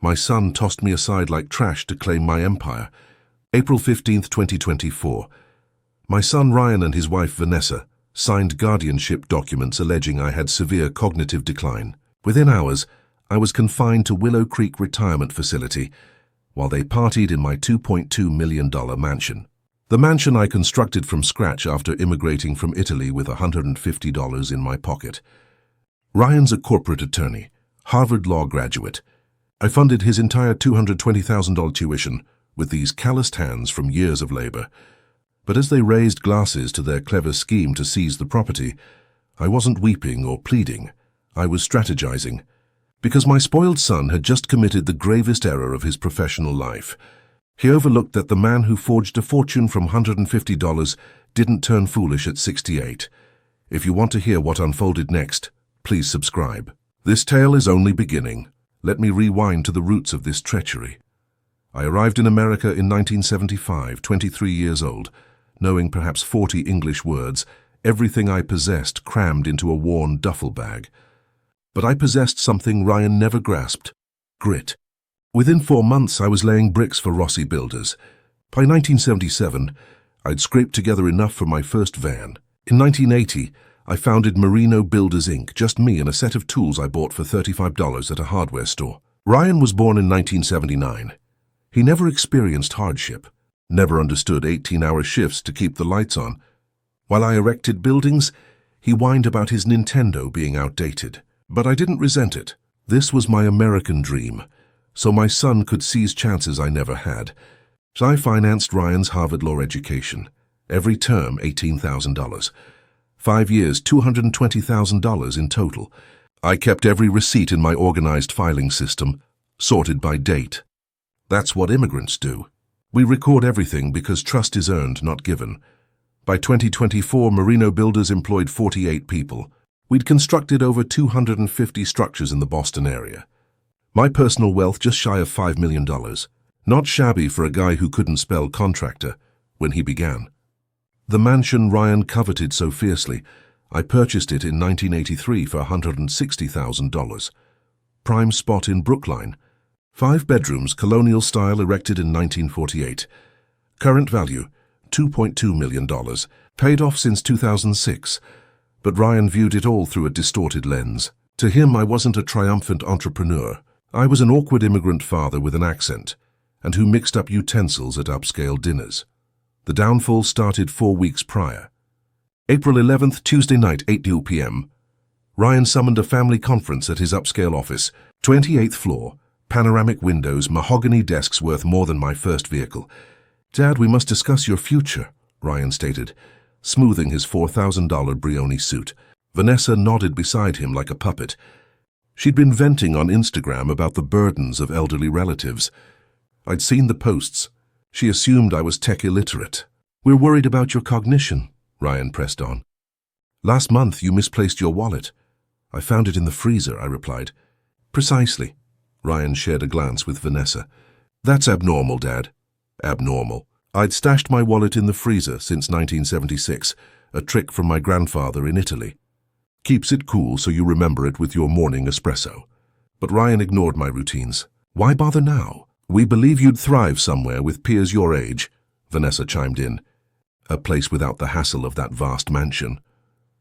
My son tossed me aside like trash to claim my empire. April 15th, 2024. My son Ryan and his wife Vanessa signed guardianship documents alleging I had severe cognitive decline. Within hours, I was confined to Willow Creek Retirement Facility while they partied in my $2.2 million mansion. The mansion I constructed from scratch after immigrating from Italy with $150 in my pocket. Ryan's a corporate attorney, Harvard Law graduate. I funded his entire $220,000 tuition with these calloused hands from years of labor. But as they raised glasses to their clever scheme to seize the property, I wasn't weeping or pleading. I was strategizing. Because my spoiled son had just committed the gravest error of his professional life. He overlooked that the man who forged a fortune from $150 didn't turn foolish at 68. If you want to hear what unfolded next, please subscribe. This tale is only beginning. Let me rewind to the roots of this treachery. I arrived in America in 1975, 23 years old, knowing perhaps 40 English words, everything I possessed crammed into a worn duffel bag. But I possessed something Ryan never grasped: grit. Within 4 months, I was laying bricks for Rossi Builders. By 1977, I'd scraped together enough for my first van. In 1980, I founded Marino Builders, Inc., just me and a set of tools I bought for $35 at a hardware store. Ryan was born in 1979. He never experienced hardship, never understood 18-hour shifts to keep the lights on. While I erected buildings, he whined about his Nintendo being outdated. But I didn't resent it. This was my American dream, so my son could seize chances I never had. So I financed Ryan's Harvard Law education. Every term, $18,000. 5 years, $220,000 in total. I kept every receipt in my organized filing system, sorted by date. That's what immigrants do. We record everything because trust is earned, not given. By 2024, Marino Builders employed 48 people. We'd constructed over 250 structures in the Boston area. My personal wealth just shy of $5 million. Not shabby for a guy who couldn't spell contractor when he began. The mansion Ryan coveted so fiercely, I purchased it in 1983 for $160,000. Prime spot in Brookline. 5 bedrooms, colonial style, erected in 1948. Current value, $2.2 million. Paid off since 2006. But Ryan viewed it all through a distorted lens. To him, I wasn't a triumphant entrepreneur. I was an awkward immigrant father with an accent, and who mixed up utensils at upscale dinners. The downfall started 4 weeks prior. April 11th, Tuesday night, 8 p.m. Ryan summoned a family conference at his upscale office, 28th floor, panoramic windows, mahogany desks worth more than my first vehicle. "Dad, we must discuss your future," Ryan stated, smoothing his $4,000 Brioni suit. Vanessa nodded beside him like a puppet. She'd been venting on Instagram about the burdens of elderly relatives. I'd seen the posts. She assumed I was tech illiterate. "We're worried about your cognition," Ryan pressed on. "Last month you misplaced your wallet." "I found it in the freezer," I replied. "Precisely." Ryan shared a glance with Vanessa. "That's abnormal, Dad." "Abnormal. I'd stashed my wallet in the freezer since 1976, a trick from my grandfather in Italy. Keeps it cool so you remember it with your morning espresso." But Ryan ignored my routines. "Why bother now? We believe you'd thrive somewhere with peers your age," Vanessa chimed in. "A place without the hassle of that vast mansion."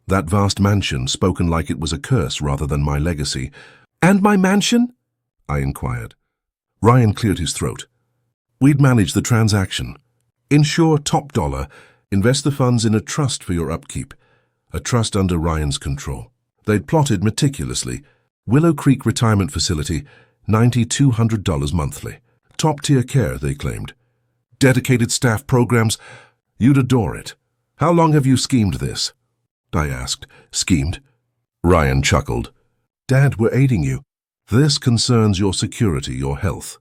That vast mansion, spoken like it was a curse rather than my legacy. "And my mansion?" I inquired. Ryan cleared his throat. "We'd manage the transaction. Insure top dollar, invest the funds in a trust for your upkeep, a trust under Ryan's control." They'd plotted meticulously. Willow Creek Retirement Facility, $9,200 monthly. Top-tier care, they claimed. Dedicated staff programs. You'd adore it. "How long have you schemed this?" I asked. "Schemed?" Ryan chuckled. "Dad, we're aiding you. This concerns your security, your health."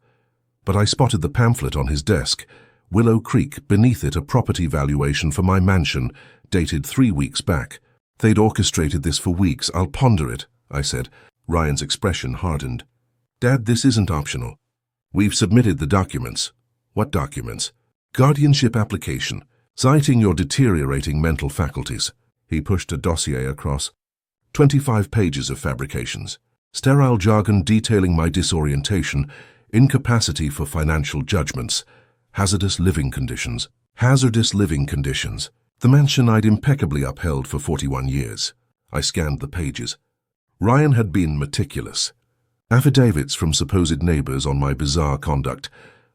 But I spotted the pamphlet on his desk. Willow Creek, beneath it a property valuation for my mansion, dated 3 weeks back. "They'd orchestrated this for weeks. I'll ponder it," I said. Ryan's expression hardened. "Dad, this isn't optional. We've submitted the documents." "What documents?" "Guardianship application, citing your deteriorating mental faculties." He pushed a dossier across. 25 pages of fabrications. Sterile jargon detailing my disorientation, incapacity for financial judgments, hazardous living conditions. Hazardous living conditions. The mansion I'd impeccably upheld for 41 years. I scanned the pages. Ryan had been meticulous. Affidavits from supposed neighbors on my bizarre conduct,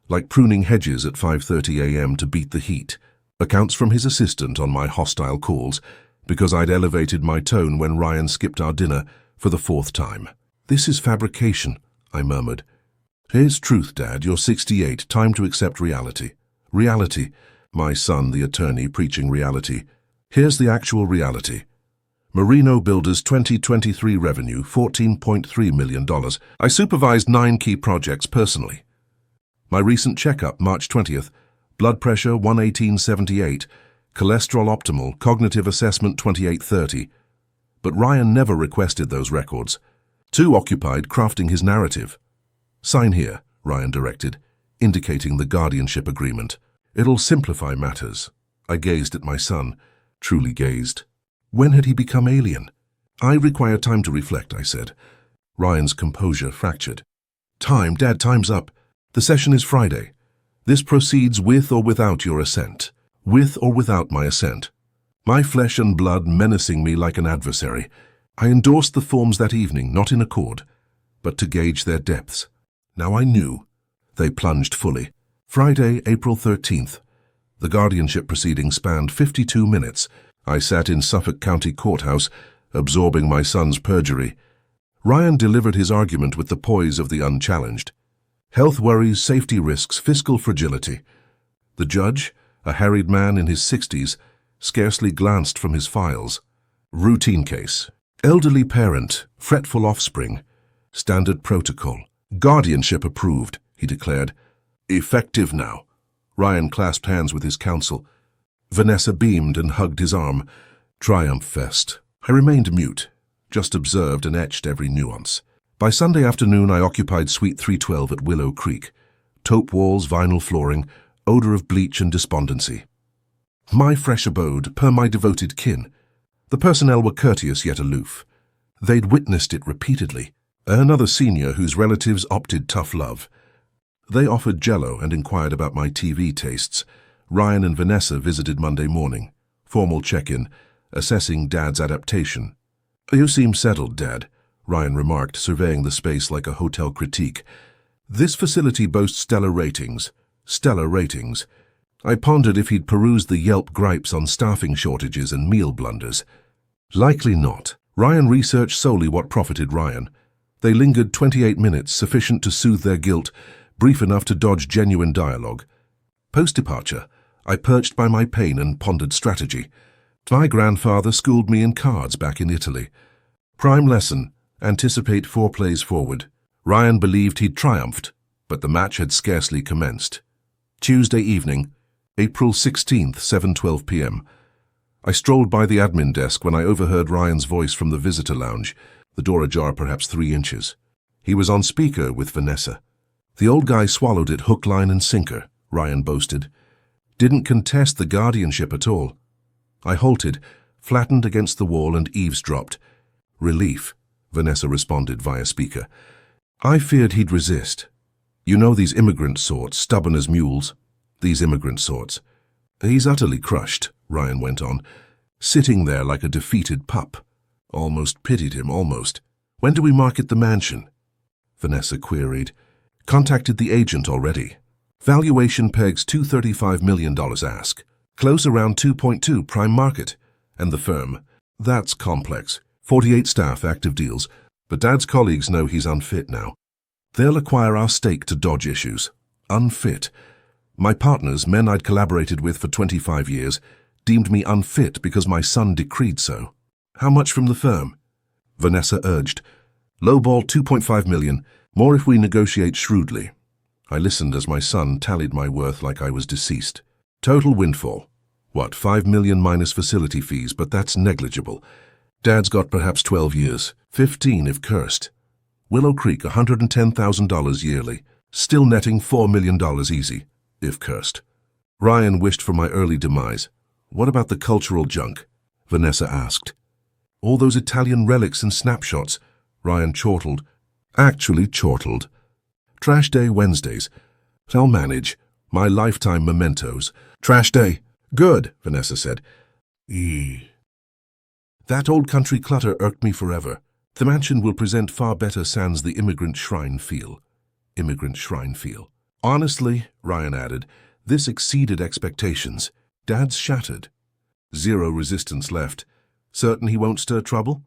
like pruning hedges at 5:30 a.m. to beat the heat. Accounts from his assistant on my hostile calls, because I'd elevated my tone when Ryan skipped our dinner for the 4th time. "This is fabrication," I murmured. "Here's truth, Dad. You're 68. Time to accept reality." "Reality?" My son, the attorney, preaching reality. "Here's the actual reality. Marino Builders 2023 revenue, $14.3 million. I supervised 9 key projects personally. My recent checkup, March 20th, blood pressure 118/78, cholesterol optimal, cognitive assessment 28/30. But Ryan never requested those records. Too occupied crafting his narrative. "Sign here," Ryan directed, indicating the guardianship agreement. "It'll simplify matters." I gazed at my son, truly gazed. When had he become alien? "I require time to reflect," I said. Ryan's composure fractured. "Time, Dad, time's up. The session is Friday. This proceeds with or without your assent. With or without my assent." My flesh and blood menacing me like an adversary. I endorsed the forms that evening, not in accord, but to gauge their depths. Now I knew. They plunged fully. Friday, April 13th. The guardianship proceeding spanned 52 minutes. I sat in Suffolk County Courthouse, absorbing my son's perjury. Ryan delivered his argument with the poise of the unchallenged. Health worries, safety risks, fiscal fragility. The judge, a harried man in his 60s, scarcely glanced from his files. Routine case. Elderly parent, fretful offspring. Standard protocol. Guardianship approved, he declared. "Effective now." Ryan clasped hands with his counsel. Vanessa beamed and hugged his arm. Triumph fest. I remained mute, just observed and etched every nuance. By Sunday afternoon, I occupied Suite 312 at Willow Creek. Taupe walls, vinyl flooring, odor of bleach and despondency. My fresh abode, per my devoted kin. The personnel were courteous yet aloof. They'd witnessed it repeatedly. Another senior whose relatives opted tough love. They offered Jell-O and inquired about my TV tastes. Ryan and Vanessa visited Monday morning. Formal check-in, assessing Dad's adaptation. "You seem settled, Dad," Ryan remarked, surveying the space like a hotel critique. "This facility boasts stellar ratings." Stellar ratings. I pondered if he'd perused the Yelp gripes on staffing shortages and meal blunders. Likely not. Ryan researched solely what profited Ryan. They lingered 28 minutes, sufficient to soothe their guilt, brief enough to dodge genuine dialogue. Post-departure, I perched by my pain and pondered strategy. My grandfather schooled me in cards back in Italy. Prime lesson, anticipate 4 plays forward. Ryan believed he'd triumphed, but the match had scarcely commenced. Tuesday evening, April 16th, 7:12 p.m. I strolled by the admin desk when I overheard Ryan's voice from the visitor lounge, the door ajar perhaps 3 inches. He was on speaker with Vanessa. "The old guy swallowed it hook, line, and sinker," Ryan boasted. "Didn't contest the guardianship at all." I halted, flattened against the wall, and eavesdropped. "Relief," Vanessa responded via speaker. "I feared he'd resist. You know these immigrant sorts, stubborn as mules. These immigrant sorts." "He's utterly crushed," Ryan went on, "sitting there like a defeated pup. Almost pitied him, almost." "When do we market the mansion?" Vanessa queried. "Contacted the agent already. Valuation pegs $235 million ask. Close around 2.2 prime market. And the firm. That's complex. 48 staff, active deals. But Dad's colleagues know he's unfit now. They'll acquire our stake to dodge issues. Unfit. My partners, men I'd collaborated with for 25 years, deemed me unfit because my son decreed so. How much from the firm?" Vanessa urged. "Lowball 2.5 million. More if we negotiate shrewdly." I listened as my son tallied my worth like I was deceased. "Total windfall. What, 5 million minus facility fees, but that's negligible. Dad's got perhaps 12 years, 15 if cursed. Willow Creek, $110,000 yearly, still netting $4 million easy, if cursed." Ryan wished for my early demise. "What about the cultural junk?" Vanessa asked. "All those Italian relics and snapshots," Ryan chortled. Actually chortled. Trash day Wednesdays. I'll manage. My lifetime mementos. Trash day. Good, Vanessa said. Eee. That old country clutter irked me forever. The mansion will present far better sans the immigrant shrine feel. Immigrant shrine feel. Honestly, Ryan added, this exceeded expectations. Dad's shattered. Zero resistance left. Certain he won't stir trouble?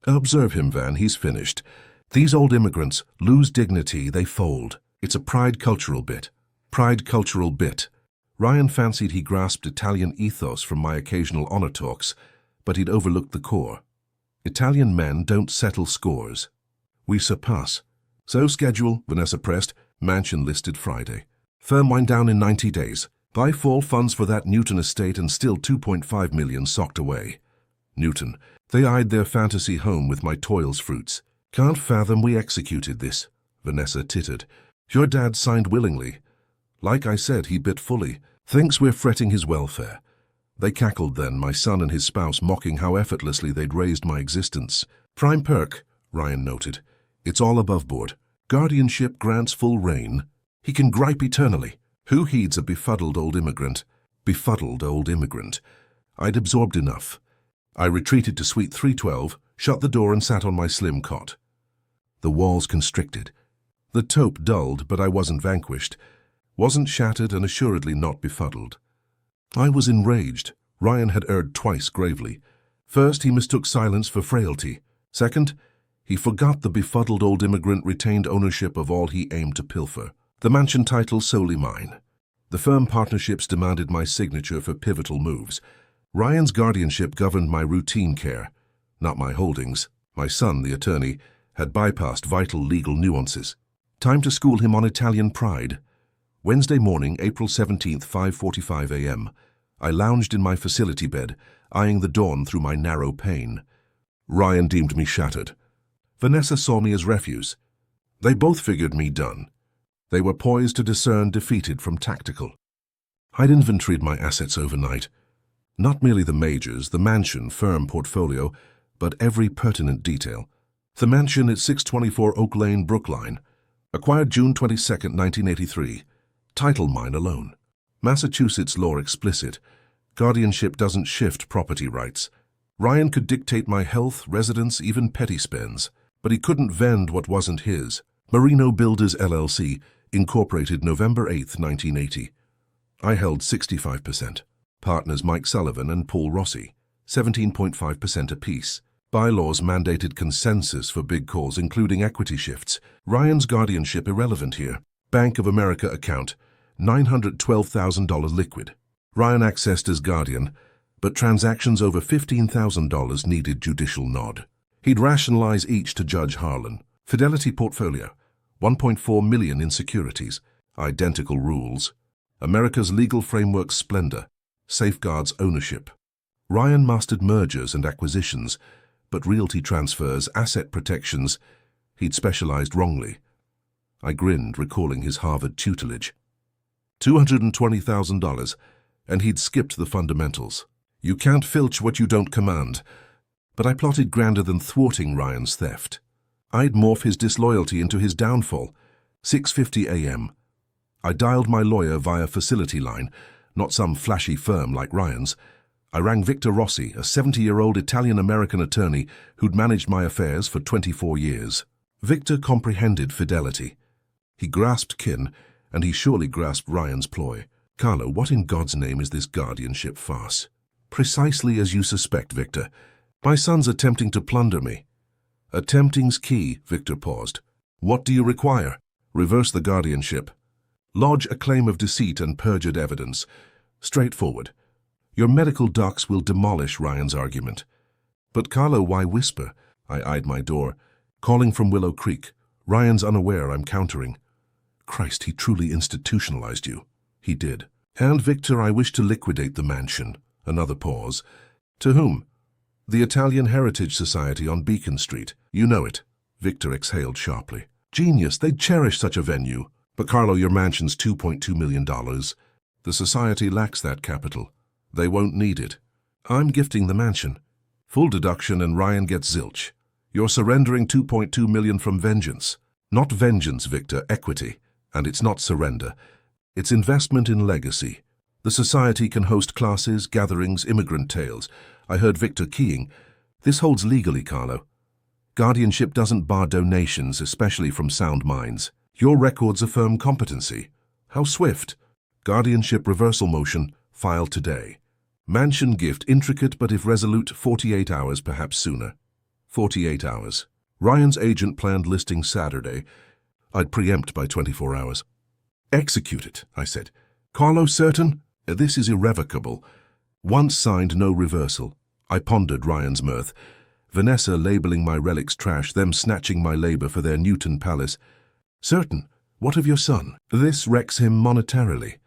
Observe him, Van, he's finished. These old immigrants lose dignity, they fold. It's a pride cultural bit. Pride cultural bit. Ryan fancied he grasped Italian ethos from my occasional honor talks, but he'd overlooked the core. Italian men don't settle scores. We surpass. So schedule, Vanessa pressed, mansion listed Friday. Firm wind down in 90 days. By fall, funds for that Newton estate and still 2.5 million socked away. Newton. They eyed their fantasy home with my toils fruits. Can't fathom we executed this. Vanessa tittered. Your dad signed willingly. Like I said, he bit fully. Thinks we're fretting his welfare. They cackled then, my son and his spouse mocking how effortlessly they'd raised my existence. Prime perk, Ryan noted. It's all above board. Guardianship grants full reign. He can gripe eternally. Who heeds a befuddled old immigrant? Befuddled old immigrant. I'd absorbed enough. I retreated to suite 312, shut the door and sat on my slim cot. The walls constricted. The taupe dulled, but I wasn't vanquished. Wasn't shattered and assuredly not befuddled. I was enraged. Ryan had erred twice gravely. First, he mistook silence for frailty. Second, he forgot the befuddled old immigrant retained ownership of all he aimed to pilfer. The mansion title solely mine. The firm partnerships demanded my signature for pivotal moves. Ryan's guardianship governed my routine care, not my holdings. My son, the attorney, had bypassed vital legal nuances. Time to school him on Italian pride. Wednesday morning, April 17th, 5:45 a.m. I lounged in my facility bed, eyeing the dawn through my narrow pane. Ryan deemed me shattered. Vanessa saw me as refuse. They both figured me done. They were poised to discern defeated from tactical. I'd inventoried my assets overnight. Not merely the majors, the mansion, firm portfolio, but every pertinent detail. The mansion at 624 Oak Lane, Brookline. Acquired June 22, 1983. Title mine alone. Massachusetts law explicit. Guardianship doesn't shift property rights. Ryan could dictate my health, residence, even petty spends, but he couldn't vend what wasn't his. Marino Builders LLC, incorporated November 8, 1980. I held 65%. Partners Mike Sullivan and Paul Rossi, 17.5% apiece. Bylaws mandated consensus for big calls, including equity shifts. Ryan's guardianship irrelevant here. Bank of America account, $912,000 liquid. Ryan accessed as guardian, but transactions over $15,000 needed judicial nod. He'd rationalize each to Judge Harlan. Fidelity portfolio, $1.4 million in securities. Identical rules. America's legal framework splendor. Safeguards ownership. Ryan mastered mergers and acquisitions, but realty transfers, asset protections, he'd specialized wrongly. I grinned, recalling his Harvard tutelage. $220,000, and he'd skipped the fundamentals. You can't filch what you don't command. But I plotted grander than thwarting Ryan's theft. I'd morph his disloyalty into his downfall. 6:50 a.m. I dialed my lawyer via facility line, not some flashy firm like Ryan's. I rang Victor Rossi, a 70-year-old Italian-American attorney who'd managed my affairs for 24 years. Victor comprehended fidelity. He grasped kin, and he surely grasped Ryan's ploy. Carlo, what in God's name is this guardianship farce? Precisely as you suspect, Victor. My son's attempting to plunder me. Attempting's key, Victor paused. What do you require? Reverse the guardianship. Lodge a claim of deceit and perjured evidence. Straightforward. Your medical docs will demolish Ryan's argument. But Carlo, why whisper? I eyed my door. Calling from Willow Creek. Ryan's unaware I'm countering. Christ, he truly institutionalized you. He did. And Victor, I wish to liquidate the mansion. Another pause. To whom? The Italian Heritage Society on Beacon Street. You know it. Victor exhaled sharply. Genius, they'd cherish such a venue. But Carlo, your mansion's $2.2 million. The society lacks that capital. They won't need it. I'm gifting the mansion. Full deduction and Ryan gets zilch. You're surrendering $2.2 million from vengeance. Not vengeance, Victor, equity. And it's not surrender. It's investment in legacy. The society can host classes, gatherings, immigrant tales. I heard Victor keying. This holds legally, Carlo. Guardianship doesn't bar donations, especially from sound minds. Your records affirm competency. How swift. Guardianship reversal motion, filed today. Mansion gift intricate but if resolute, 48 hours, perhaps sooner. 48 hours. Ryan's agent planned listing Saturday. I'd preempt by 24 hours. Execute it, I said. Carlo, certain? This is irrevocable. Once signed, no reversal. I pondered Ryan's mirth. Vanessa labeling my relics trash, them snatching my labor for their Newton palace. Certain. What of your son? This wrecks him monetarily.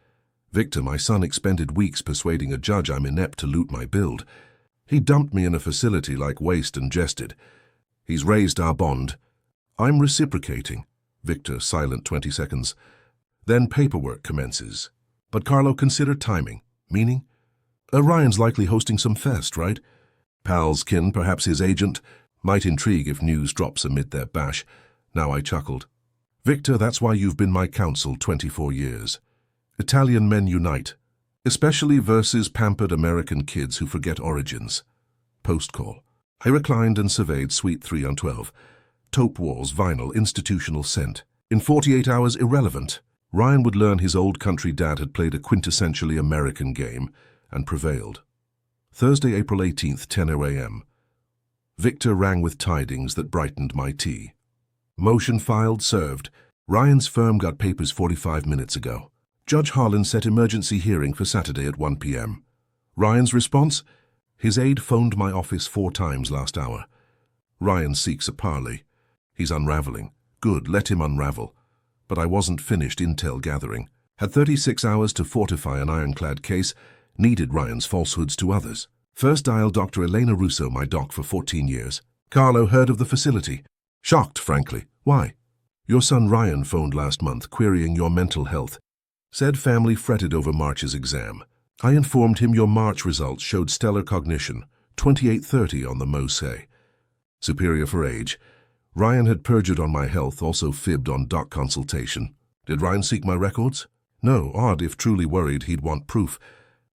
Victor, my son expended weeks persuading a judge I'm inept to loot my build. He dumped me in a facility like waste and jested. He's raised our bond. I'm reciprocating. Victor, silent 20 seconds. Then paperwork commences. But Carlo, consider timing. Meaning? Ryan's likely hosting some fest, right? Pals, kin, perhaps his agent. Might intrigue if news drops amid their bash. Now I chuckled. Victor, that's why you've been my counsel 24 years. Italian men unite, especially versus pampered American kids who forget origins. Post-call. I reclined and surveyed Suite 3 on 12. Taupe walls, vinyl, institutional scent. In 48 hours, irrelevant. Ryan would learn his old country dad had played a quintessentially American game and prevailed. Thursday, April 18th, 10 a.m. Victor rang with tidings that brightened my tea. Motion filed, served. Ryan's firm got papers 45 minutes ago. Judge Harlan set emergency hearing for Saturday at 1 p.m. Ryan's response? His aide phoned my office 4 times last hour. Ryan seeks a parley. He's unraveling. Good, let him unravel. But I wasn't finished intel gathering. Had 36 hours to fortify an ironclad case, needed Ryan's falsehoods to others. First dial Dr. Elena Russo, my doc for 14 years. Carlo heard of the facility. Shocked, frankly. Why? Your son Ryan phoned last month, querying your mental health. Said family fretted over March's exam. I informed him your March results showed stellar cognition, 2830 on the MoSE. Superior for age. Ryan had perjured on my health, also fibbed on doc consultation. Did Ryan seek my records? No, odd, if truly worried he'd want proof.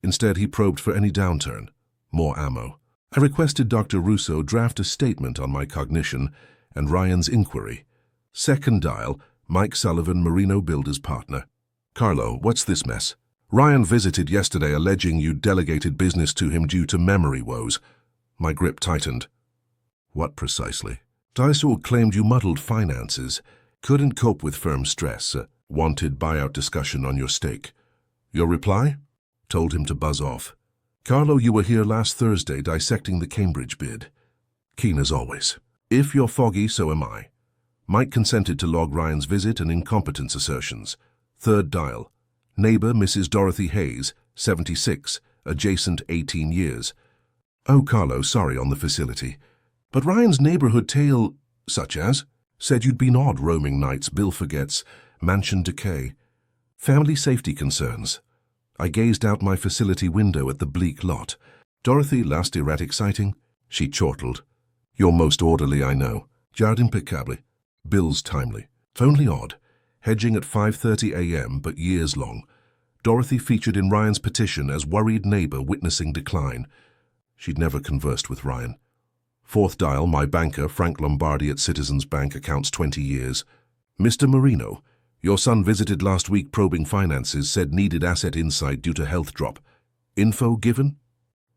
Instead, he probed for any downturn. More ammo. I requested Dr. Russo draft a statement on my cognition and Ryan's inquiry. Second dial, Mike Sullivan, Marino Builders partner. Carlo, what's this mess? Ryan visited yesterday alleging you delegated business to him due to memory woes. My grip tightened. What precisely? Daiso claimed you muddled finances, couldn't cope with firm stress, wanted buyout discussion on your stake. Your reply? Told him to buzz off. Carlo, you were here last Thursday dissecting the Cambridge bid. Keen as always. If you're foggy, so am I. Mike consented to log Ryan's visit and incompetence assertions. Third dial. Neighbor Mrs. Dorothy Hayes, 76, adjacent 18 years. Oh, Carlo, sorry on the facility. But Ryan's neighborhood tale, such as, said you'd been odd roaming nights, Bill forgets, mansion decay. Family safety concerns. I gazed out my facility window at the bleak lot. Dorothy, last erratic sighting? She chortled. You're most orderly, I know. Jard impeccable. Bill's timely. Only odd. Hedging at 5:30 a.m., but years long. Dorothy featured in Ryan's petition as worried neighbor witnessing decline. She'd never conversed with Ryan. Fourth dial, my banker, Frank Lombardi at Citizens Bank, accounts 20 years. Mr. Marino, your son visited last week probing finances, said needed asset insight due to health drop. Info given?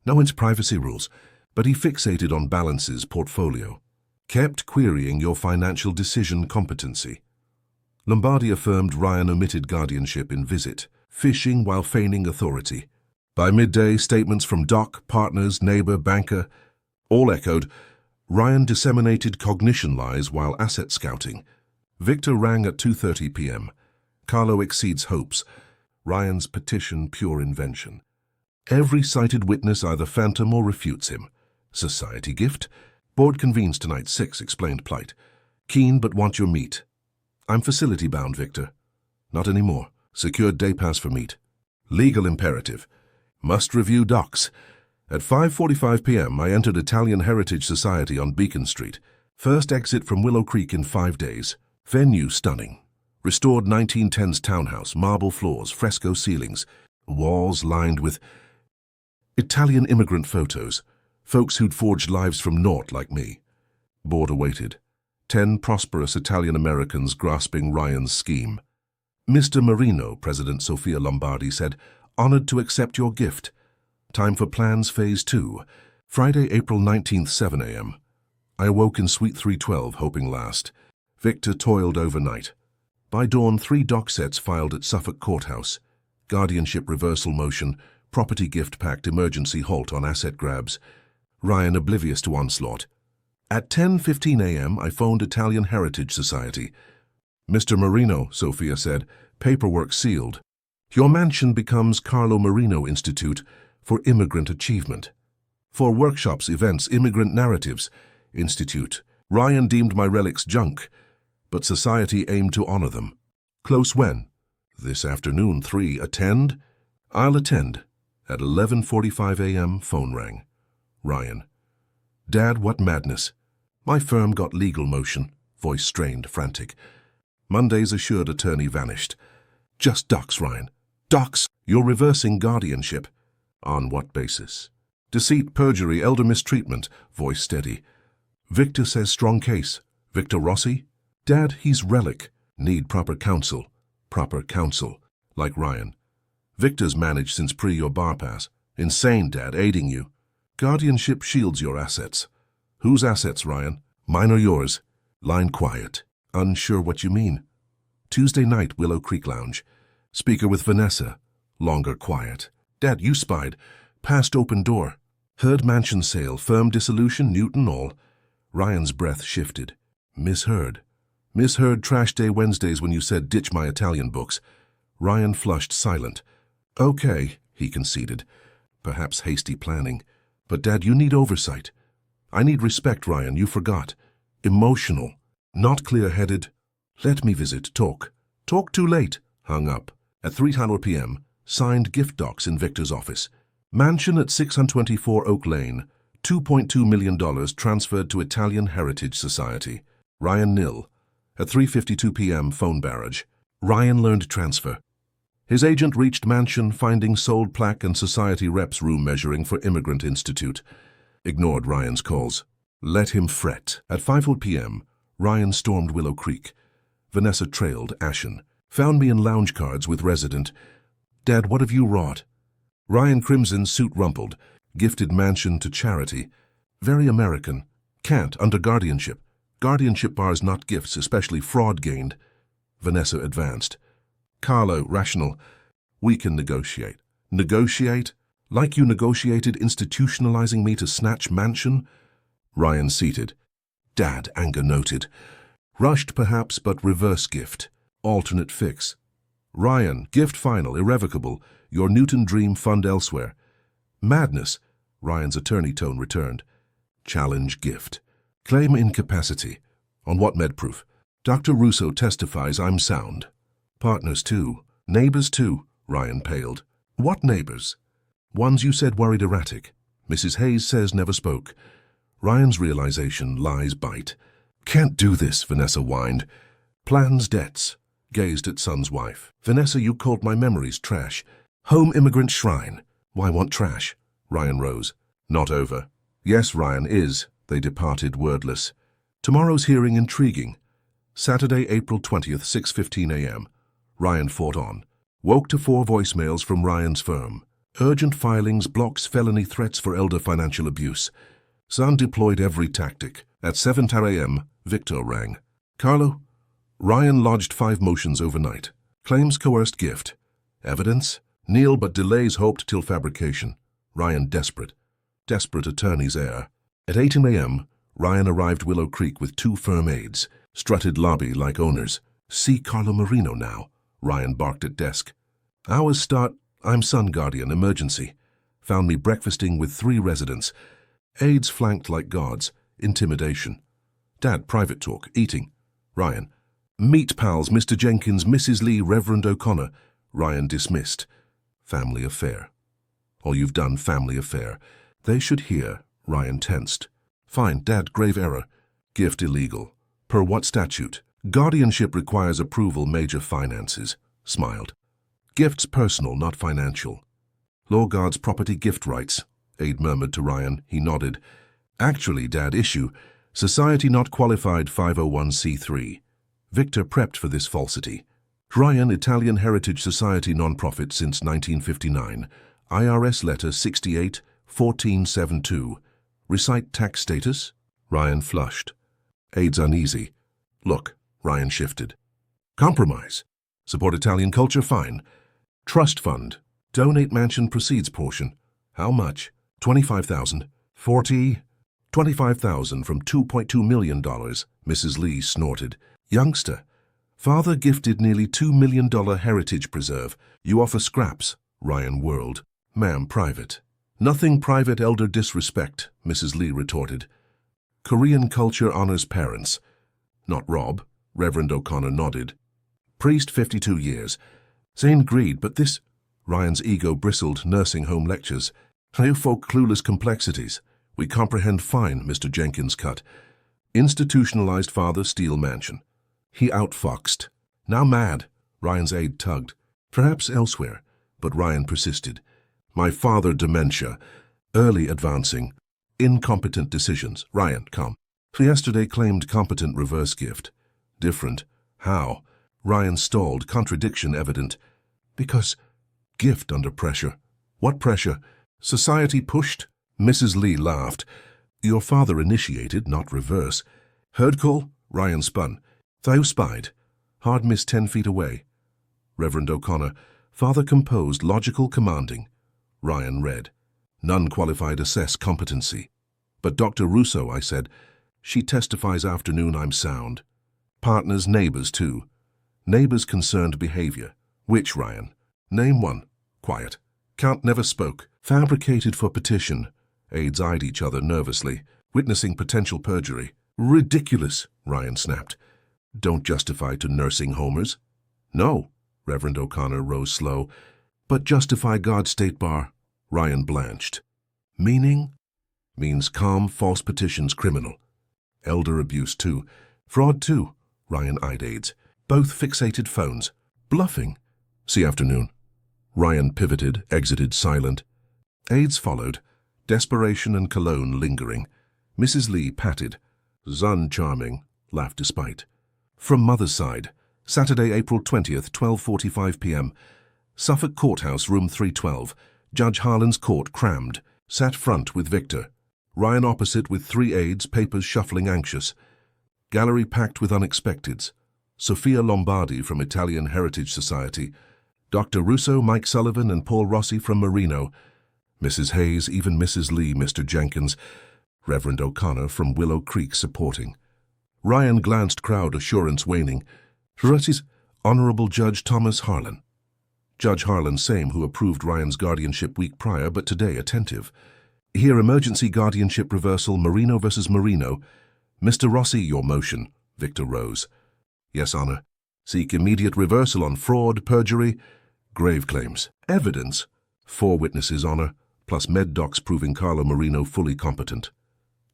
No, it's privacy rules, but he fixated on balances, portfolio. Kept querying your financial decision competency. Lombardi affirmed Ryan omitted guardianship in visit, fishing while feigning authority. By midday, statements from doc, partners, neighbor, banker, all echoed, Ryan disseminated cognition lies while asset scouting. Victor rang at 2:30 p.m. Carlo exceeds hopes. Ryan's petition pure invention. Every cited witness either phantom or refutes him. Society gift. Board convenes tonight 6, explained plight. Keen but want your meet. I'm facility bound, Victor. Not anymore. Secured day pass for meet. Legal imperative. Must review docs. At 5:45 p.m. I entered Italian Heritage Society on Beacon Street. First exit from Willow Creek in 5 days. Venue stunning. Restored 1910s townhouse, marble floors, fresco ceilings, walls lined with Italian immigrant photos, folks who'd forged lives from naught like me. Board awaited. 10 prosperous Italian Americans grasping Ryan's scheme. Mr. Marino, President Sofia Lombardi said, honored to accept your gift. Time for plans phase 2. Friday, April 19th, 7 a.m. I awoke in Suite 312, hoping last. Victor toiled overnight. By dawn, 3 dock sets filed at Suffolk Courthouse. Guardianship reversal motion, property gift pact, emergency halt on asset grabs. Ryan oblivious to onslaught. At 10:15 a.m., I phoned Italian Heritage Society. Mr. Marino, Sophia said, paperwork sealed. Your mansion becomes Carlo Marino Institute for Immigrant Achievement. For workshops, events, immigrant narratives, Institute. Ryan deemed my relics junk, but society aimed to honor them. Close when? This afternoon, 3. Attend? I'll attend. At 11:45 a.m., phone rang. Ryan. Dad, what madness. My firm got legal motion. Voice strained, frantic. Monday's assured attorney vanished. Just docs, Ryan. Docs, you're reversing guardianship. On what basis? Deceit, perjury, elder mistreatment. Voice steady. Victor says strong case. Victor Rossi? Dad, he's relic. Need proper counsel. Proper counsel. Like Ryan. Victor's managed since pre your bar pass. Insane, Dad, aiding you. Guardianship shields your assets. Whose assets, Ryan? Mine or yours? Line quiet. Unsure what you mean. Tuesday night, Willow Creek Lounge. Speaker with Vanessa. Longer quiet. Dad, you spied. Past open door. Heard mansion sale, firm dissolution, Newton all. Ryan's breath shifted. Misheard. Misheard trash day Wednesdays when you said ditch my Italian books. Ryan flushed, silent. Okay, he conceded. Perhaps hasty planning. But Dad, you need oversight. I need respect, Ryan, you forgot. Emotional. Not clear-headed. Let me visit, talk. Talk too late. Hung up. At 3:00 p.m., signed gift docs in Victor's office. Mansion at 624 Oak Lane. $2.2 million transferred to Italian Heritage Society. Ryan nil. At 3:52 p.m., phone barrage. Ryan learned transfer. His agent reached mansion, finding sold plaque and society reps room measuring for Immigrant Institute. Ignored Ryan's calls. Let him fret. At 5:00 p.m., Ryan stormed Willow Creek. Vanessa trailed, ashen. Found me in lounge cards with resident. Dad, what have you wrought? Ryan crimson, suit rumpled. Gifted mansion to charity. Very American. Can't, under guardianship. Guardianship bars not gifts, especially fraud gained. Vanessa advanced. Carlo, rational. We can negotiate. Negotiate? Like you negotiated institutionalizing me to snatch mansion? Ryan seated. Dad, anger noted. Rushed perhaps, but reverse gift. Alternate fix. Ryan, gift final, irrevocable. Your Newton dream fund elsewhere. Madness. Ryan's attorney tone returned. Challenge gift. Claim incapacity. On what medproof? Dr. Russo testifies I'm sound. Partners too. Neighbors too. Ryan paled. What neighbors? Ones you said worried erratic. Mrs. Hayes says never spoke. Ryan's realization lies bite. Can't do this, Vanessa whined. Plans, debts. Gazed at son's wife. Vanessa, you called my memories trash. Home immigrant shrine. Why want trash? Ryan rose. Not over. Yes, Ryan is. They departed wordless. Tomorrow's hearing intriguing. Saturday, April 20th, 6:15 a.m. Ryan fought on. Woke to 4 voicemails from Ryan's firm. Urgent filings, blocks, felony threats for elder financial abuse. Son deployed every tactic. At 7:00 a.m., Victor rang. Carlo? Ryan lodged 5 motions overnight. Claims coerced gift. Evidence? Nil but delays hoped till fabrication. Ryan desperate. Desperate attorney's heir. At 8 a.m., Ryan arrived Willow Creek with 2 firm aides. Strutted lobby like owners. See Carlo Marino now. Ryan barked at desk. Hours start. I'm son guardian, emergency. Found me breakfasting with 3 residents. Aides flanked like guards. Intimidation. Dad, private talk. Eating. Ryan. Meet pals, Mr. Jenkins, Mrs. Lee, Reverend O'Connor. Ryan dismissed. Family affair. All you've done, family affair. They should hear. Ryan tensed. Fine, Dad, grave error. Gift illegal. Per what statute? Guardianship requires approval, major finances. Smiled. Gifts personal, not financial. Law guards property gift rights. Aide murmured to Ryan. He nodded. Actually, Dad, issue. Society not qualified 501c3. Victor prepped for this falsity. Ryan, Italian Heritage Society nonprofit since 1959. IRS letter 68-1472. Recite tax status? Ryan flushed. Aide's uneasy. Look, Ryan shifted. Compromise. Support Italian culture? Fine. Trust fund. Donate mansion proceeds portion. How much? 25,000. 40. 25,000 from $2.2 million. Mrs. Lee snorted. Youngster. Father gifted nearly $2 million heritage preserve. You offer scraps. Ryan whirled. Ma'am, private. Nothing private, elder disrespect, Mrs. Lee retorted. Korean culture honors parents. Not Rob. Reverend O'Connor nodded. Priest, 52 years. Zane agreed, but this... Ryan's ego bristled. Nursing home lectures. You folk clueless complexities. We comprehend fine, Mr. Jenkins cut. Institutionalized father, steel mansion. He outfoxed. Now mad. Ryan's aide tugged. Perhaps elsewhere. But Ryan persisted. My father, dementia. Early advancing. Incompetent decisions. Ryan, come. Yesterday claimed competent reverse gift. Different. How? Ryan stalled, contradiction evident. Because gift under pressure. What pressure? Society pushed? Mrs. Lee laughed. Your father initiated, not reverse. Heard call? Ryan spun. Thou spied. Hard miss 10 feet away. Reverend O'Connor. Father composed, logical, commanding. Ryan read. None qualified assess competency. But Dr. Russo, I said. She testifies afternoon I'm sound. Partners, neighbors too. Neighbors concerned behavior. Which, Ryan? Name one. Quiet. Count never spoke. Fabricated for petition. Aides eyed each other nervously, witnessing potential perjury. Ridiculous, Ryan snapped. Don't justify to nursing homers. No, Reverend O'Connor rose slow. But justify God state bar. Ryan blanched. Meaning? Means calm, false petitions criminal. Elder abuse too. Fraud too. Ryan eyed aides. Both fixated phones. Bluffing. See afternoon. Ryan pivoted, exited silent. Aides followed. Desperation and cologne lingering. Mrs. Lee patted. Zun charming, laughed despite. From mother's side. Saturday, April 20th, 12:45 p.m. Suffolk Courthouse, room 312. Judge Harlan's court crammed. Sat front with Victor. Ryan opposite with 3 aides, papers shuffling anxious. Gallery packed with unexpecteds. Sophia Lombardi from Italian Heritage Society. Dr. Russo, Mike Sullivan, and Paul Rossi from Marino. Mrs. Hayes, even Mrs. Lee, Mr. Jenkins. Reverend O'Connor from Willow Creek supporting. Ryan glanced, crowd assurance waning. Rossi's Honorable Judge Thomas Harlan. Judge Harlan, same who approved Ryan's guardianship week prior, but today attentive. Here, emergency guardianship reversal, Marino versus Marino. Mr. Rossi, your motion. Victor rose. Yes, Honor. Seek immediate reversal on fraud, perjury, grave claims. Evidence. 4 witnesses, Honor, plus med docs proving Carlo Marino fully competent.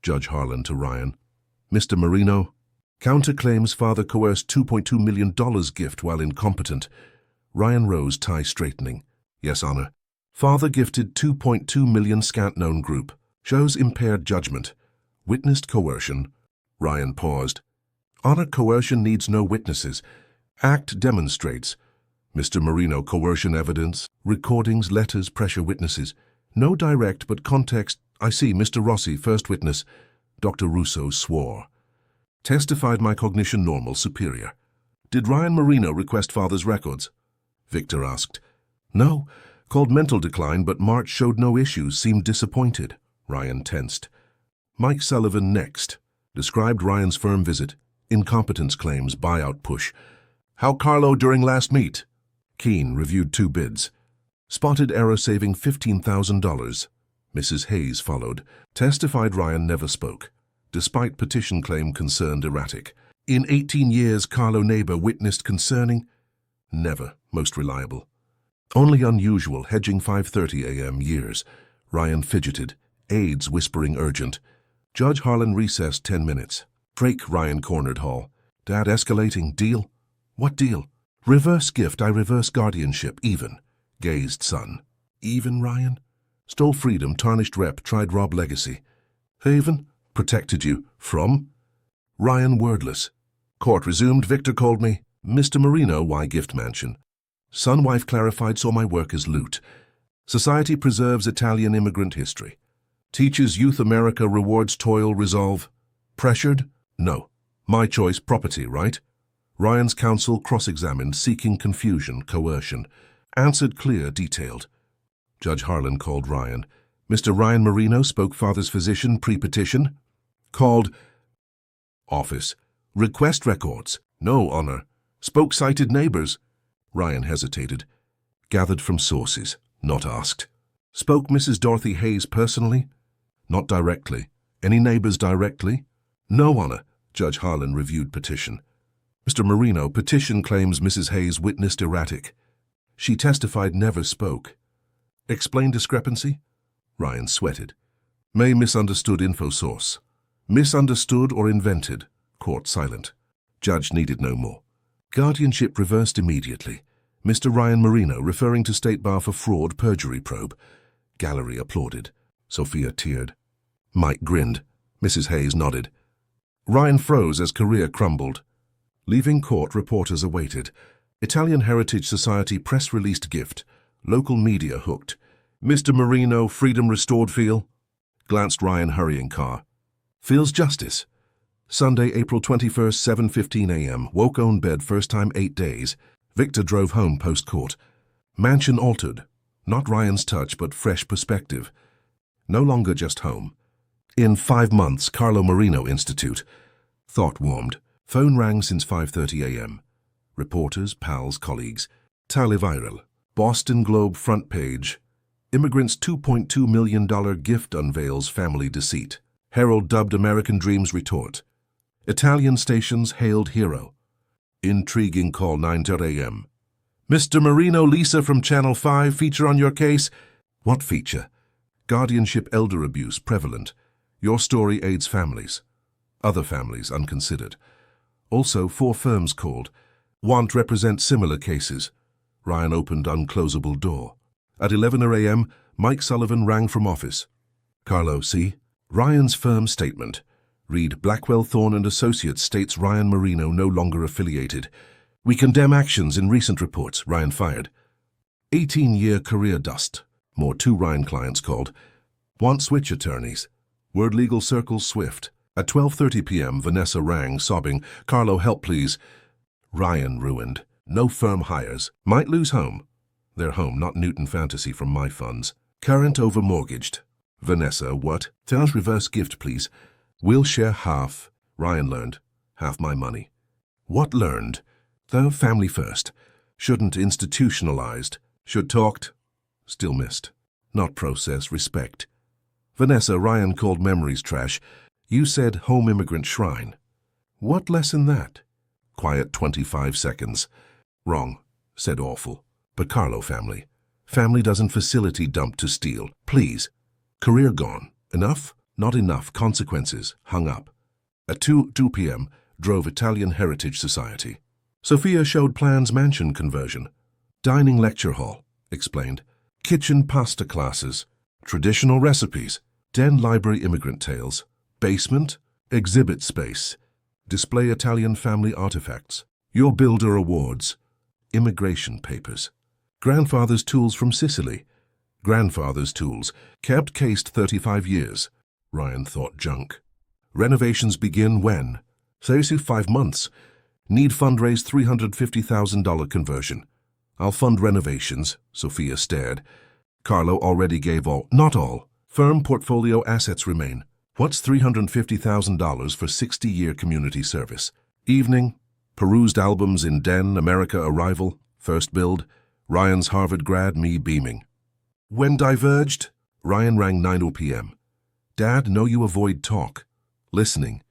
Judge Harlan to Ryan. Mr. Marino, counterclaims father coerced $2.2 million gift while incompetent. Ryan rose, tie straightening. Yes, Honor. Father gifted $2.2 million scant known group. Shows impaired judgment. Witnessed coercion. Ryan paused. Honor, coercion needs no witnesses. Act demonstrates. Mr. Marino, coercion evidence, recordings, letters, pressure witnesses. No direct but context. I see, Mr. Rossi, first witness. Dr. Russo swore. Testified my cognition normal, superior. Did Ryan Marino request father's records? Victor asked. No. Called mental decline, but March showed no issues, seemed disappointed. Ryan tensed. Mike Sullivan next. Described Ryan's firm visit. Incompetence claims, buyout push. How Carlo during last meet? Keene reviewed 2 bids. Spotted error saving $15,000. Mrs. Hayes followed. Testified Ryan never spoke. Despite petition claim concerned erratic. In 18 years, Carlo neighbor witnessed concerning? Never, most reliable. Only unusual, hedging 5:30 a.m. years. Ryan fidgeted. Aides whispering urgent. Judge Harlan recessed 10 minutes. Drake, Ryan cornered Hall. Dad escalating. Deal? What deal? Reverse gift, I reverse guardianship. Even. Gazed son. Even, Ryan? Stole freedom, tarnished rep, tried rob legacy. Haven? Protected you. From? Ryan wordless. Court resumed. Victor called me. Mr. Marino, why gift mansion? Son wife clarified, saw my work as loot. Society preserves Italian immigrant history. Teaches youth America, rewards toil, resolve. Pressured? No. My choice, property, right? Ryan's counsel cross-examined, seeking confusion, coercion. Answered clear, detailed. Judge Harlan called Ryan. Mr. Ryan Marino spoke father's physician pre-petition. Called. Office. Request records. No honor. Spoke cited neighbors. Ryan hesitated. Gathered from sources, not asked. Spoke Mrs. Dorothy Hayes personally? Not directly. Any neighbors directly? No honor. Judge Harlan reviewed petition. Mr. Marino, petition claims Mrs. Hayes witnessed erratic. She testified never spoke. Explain discrepancy? Ryan sweated. May misunderstood info source. Misunderstood or invented. Court silent. Judge needed no more. Guardianship reversed immediately. Mr. Ryan Marino referring to State Bar for fraud perjury probe. Gallery applauded. Sophia teared. Mike grinned. Mrs. Hayes nodded. Ryan froze as career crumbled. Leaving court, reporters awaited. Italian Heritage Society press released gift. Local media hooked. Mr. Marino, freedom restored feel? Glanced Ryan hurrying car. Feels justice. Sunday, April 21st, 7:15 a.m. Woke own bed first time 8 days. Victor drove home post-court. Mansion altered. Not Ryan's touch, but fresh perspective. No longer just home. In 5 months, Carlo Marino Institute. Thought warmed. Phone rang since 5:30 a.m. Reporters, pals, colleagues. Tally viral. Boston Globe front page. Immigrants' $2.2 million gift unveils family deceit. Herald dubbed American Dreams retort. Italian stations hailed hero. Intriguing call 9:30 a.m. Mr. Marino, Lisa from Channel 5, feature on your case. What feature? Guardianship elder abuse prevalent. Your story aids families. Other families unconsidered. Also, 4 firms called. Want represent similar cases. Ryan opened unclosable door. At 11 a.m., Mike Sullivan rang from office. Carlo, see? Ryan's firm statement. Read, Blackwell Thorne and Associates states Ryan Marino no longer affiliated. We condemn actions in recent reports. Ryan fired. 18-year career dust. More 2 Ryan clients called. Want switch attorneys. Word legal circles swift. At 12:30 p.m., Vanessa rang, sobbing, Carlo, help please. Ryan ruined. No firm hires. Might lose home. Their home, not Newton fantasy from my funds. Current over mortgaged. Vanessa, what? Tell reverse gift, please. We'll share half. Ryan learned. Half my money. What learned? Though family first. Shouldn't institutionalized. Should talked. Still missed. Not process, respect. Vanessa, Ryan called memories trash. You said home immigrant shrine. What lesson that? Quiet 25 seconds. Wrong. Said awful. But Carlo family. Family doesn't facility dump to steal. Please. Career gone. Enough? Not enough. Consequences. Hung up. At 2 p.m., drove Italian Heritage Society. Sophia showed plans mansion conversion. Dining lecture hall. Explained. Kitchen pasta classes. Traditional recipes. Den library immigrant tales. Basement. Exhibit space. Display Italian family artifacts. Your builder awards. Immigration papers. Grandfather's tools from Sicily. Grandfather's tools. Kept cased 35 years. Ryan thought junk. Renovations begin when? Say 5 months. Need fundraise $350,000 conversion. I'll fund renovations. Sophia stared. Carlo already gave all. Not all. Firm portfolio assets remain. What's $350,000 for 60-year community service? Evening. Perused albums in Den, America Arrival, First Build. Ryan's Harvard grad, me beaming. When diverged, Ryan rang 9 p.m. Dad, know you avoid talk. Listening.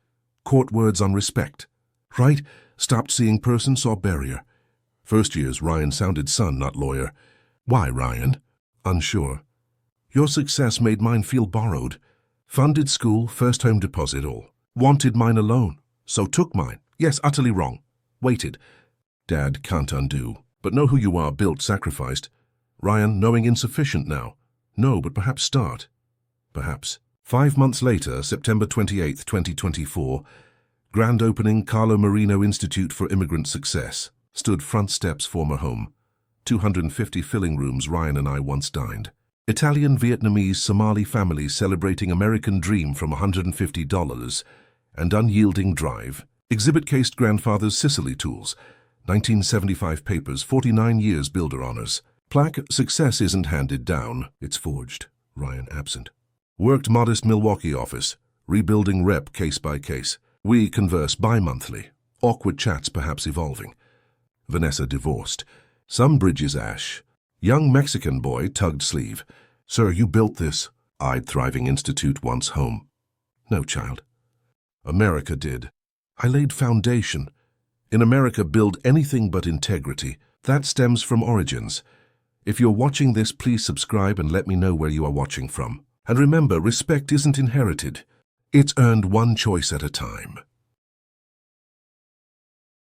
Court words on respect. Right? Stopped seeing person, saw barrier. First years, Ryan sounded son, not lawyer. Why, Ryan? Unsure. Your success made mine feel borrowed. Funded school, first home deposit all. Wanted mine alone, so took mine. Yes, utterly wrong. Waited. Dad, can't undo. But know who you are, built, sacrificed. Ryan, knowing insufficient now. No, but perhaps start. Perhaps. 5 months later, September 28, 2024, grand opening Carlo Marino Institute for Immigrant Success. Stood front steps, former home. 250 filling rooms Ryan and I once dined. Italian, Vietnamese, Somali families celebrating American dream from $150 and unyielding drive. Exhibit cased grandfather's Sicily tools. 1975 papers, 49 years builder honors. Plaque, success isn't handed down, it's forged. Ryan absent. Worked modest Milwaukee office, rebuilding rep case by case. We converse bi-monthly. Awkward chats perhaps evolving. Vanessa divorced. Some bridges ash. Young Mexican boy tugged sleeve. Sir, you built this. I'd thriving institute once home. No, child. America did. I laid foundation. In America, build anything but integrity. That stems from origins. If you're watching this, please subscribe and let me know where you are watching from. And remember, respect isn't inherited. It's earned one choice at a time.